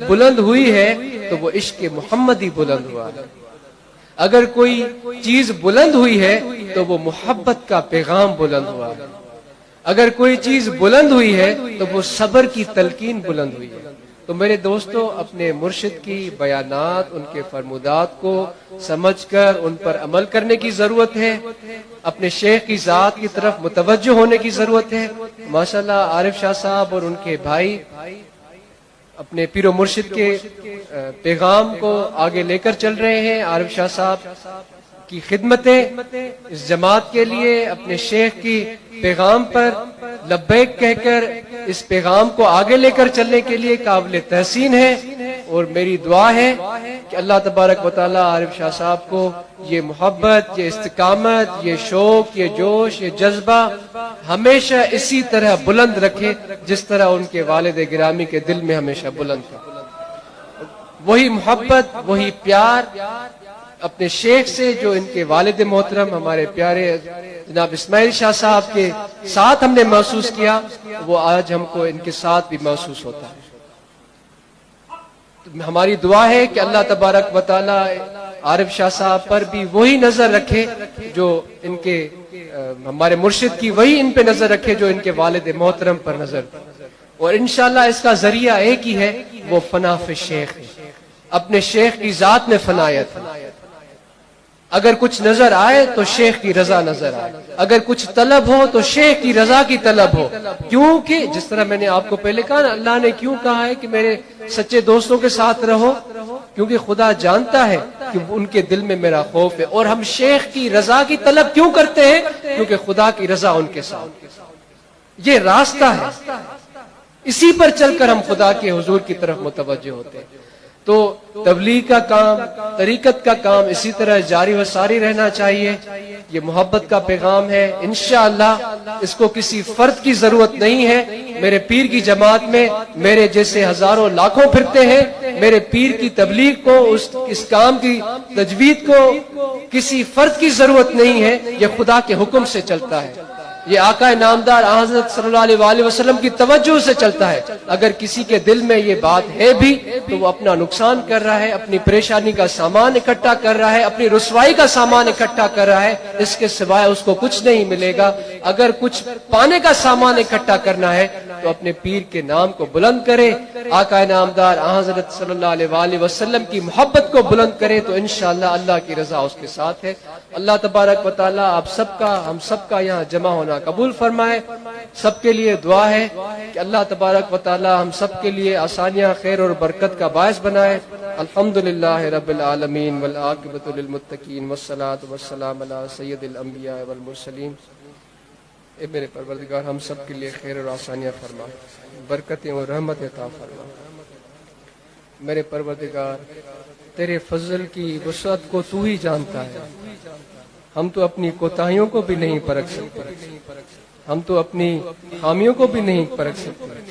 بلند ہوئی ہے تو وہ عشق محمد ہی بلند ہوا ہے۔ اگر کوئی چیز بلند ہوئی ہے تو وہ محبت کا پیغام بلند ہوا ہے۔ اگر کوئی چیز بلند ہوئی ہے تو وہ صبر کی تلقین بلند ہوئی ہے۔ تو میرے دوستو، اپنے مرشد کی بیانات، ان کے فرمودات کو سمجھ کر ان پر عمل کرنے کی ضرورت ہے۔ اپنے شیخ کی ذات کی طرف متوجہ ہونے کی ضرورت ہے۔ ماشاءاللہ عارف شاہ صاحب اور ان کے بھائی اپنے پیر و مرشد کے پیغام کو آگے لے کر چل رہے ہیں۔ عارف شاہ صاحب کی خدمتیں اس جماعت کے لیے اپنے شیخ کی پیغام پر لبیک کہہ کر اس پیغام کو آگے لے کر چلنے کے لیے قابل تحسین ہے، اور میری دعا ہے کہ اللہ تبارک و تعالی عارف شاہ صاحب کو یہ محبت، یہ استقامت، یہ شوق، یہ جوش، یہ جذبہ ہمیشہ اسی طرح بلند رکھے جس طرح ان کے والد گرامی کے دل میں ہمیشہ بلند تھا۔ وہی محبت، وہی پیار اپنے شیخ سے جو ان کے والد محترم ہمارے پیارے جناب اسماعیل شاہ صاحب کے ساتھ ہم نے محسوس کیا، وہ آج ہم کو ان کے ساتھ بھی محسوس ہوتا ہے۔ ہماری دعا ہے کہ اللہ تبارک و تعالی عارف شاہ صاحب پر بھی وہی نظر رکھے جو ان کے ہمارے مرشد کی، وہی ان پہ نظر رکھے جو ان کے والد محترم پر نظر، اور انشاءاللہ اس کا ذریعہ ایک ہی ہے، وہ فنا فی شیخ ہے، اپنے شیخ کی ذات میں فنایت ہے۔ اگر کچھ نظر آئے تو شیخ کی رضا نظر آئے، اگر کچھ طلب ہو تو شیخ کی رضا کی طلب ہو، کیونکہ جس طرح میں نے آپ کو پہلے کہا نا، اللہ نے کیوں کہا ہے کہ میرے سچے دوستوں کے ساتھ رہو؟ کیونکہ خدا جانتا ہے کہ ان کے دل میں میرا خوف ہے۔ اور ہم شیخ کی رضا کی طلب کیوں کرتے ہیں؟ کیونکہ خدا کی رضا ان کے ساتھ، یہ راستہ ہے، اسی پر چل کر ہم خدا کے حضور کی طرف متوجہ ہوتے ہیں۔ تو تبلیغ کا کام، طریقت کا کام اسی طرح جاری و ساری رہنا چاہیے۔ یہ محبت کا پیغام ہے، انشاءاللہ اس کو کسی فرد کی ضرورت نہیں ہے۔ میرے پیر کی جماعت میں میرے جیسے ہزاروں لاکھوں پھرتے ہیں، میرے پیر کی تبلیغ کو، اس کام کی تجوید کو کسی فرد کی ضرورت نہیں ہے، یہ خدا کے حکم سے چلتا ہے، یہ آقا نامدار حضرت صلی اللہ علیہ وسلم کی توجہ سے چلتا ہے۔ اگر کسی کے دل میں یہ بات ہے بھی تو وہ اپنا نقصان کر رہا ہے، اپنی پریشانی کا سامان اکٹھا کر رہا ہے، اپنی رسوائی کا سامان اکٹھا کر رہا ہے، اس کے سوائے اس کو کچھ نہیں ملے گا۔ اگر کچھ پانے کا سامان اکٹھا کرنا ہے تو اپنے پیر کے نام کو بلند کرے، آقا نامدار حضرت صلی اللہ علیہ وسلم کی محبت کو بلند کرے، تو انشاءاللہ اللہ کی رضا اس کے ساتھ ہے۔ اللہ تبارک و تعالی آپ سب کا، ہم سب کا یہاں جمع ہونا قبول فرمائے۔ سب کے لیے دعا ہے کہ اللہ تبارک و تعالی ہم سب کے لیے آسانیاں، خیر اور برکت کا باعث بنائے۔ الحمدللہ رب العالمین والعاقبۃ للمتقین والصلاۃ والسلام علی سید الانبیاء والمرسلین۔ اے میرے پروردگار، ہم سب کے لیے خیر اور آسانیاں فرما، برکتیں اور رحمت عطا فرما۔ میرے پروردگار، تیرے فضل کی وسعت کو تو ہی جانتا ہے، ہم تو اپنی کوتاہیوں کو بھی نہیں پرکھ سکتے، ہم تو اپنی خامیوں کو بھی نہیں پرکھ سکتے۔